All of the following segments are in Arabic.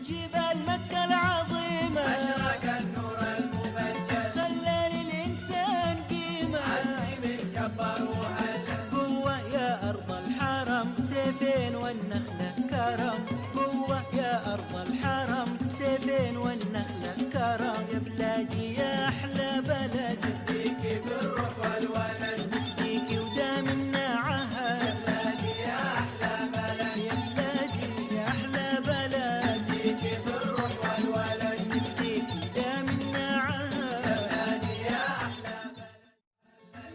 جبال مكة العظيمة أشرق النور المبجل، خلى للإنسان قيمة. عزم الكبر وهلل، قوة يا أرض الحرم سيفين والنخلة كرم. قوة يا أرض الحرم سيفين والنخلة كرم. يا بلادي يا أحلى بلد، فيك بالروح والولد، نفديكي ودام النعهد. بلادي يا أحلى بلد، يا بلادي يا أحلى بلد، فيك بالروح والولد، نفديكي ودام النعهد. بلادي يا أحلى بلد.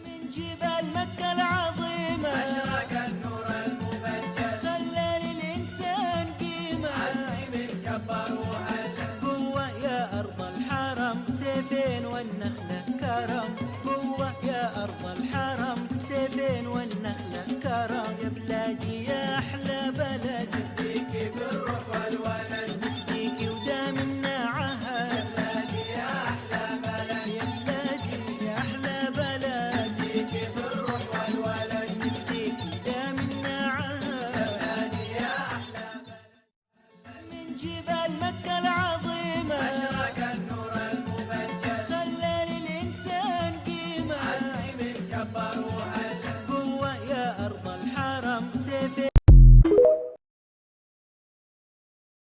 من جبال مكة العظيمة أشرق النور المبجل، خلى للإنسان قيمة. عزم الكبر وهلل، قوة يا أرض الحرم سيفين والنخلة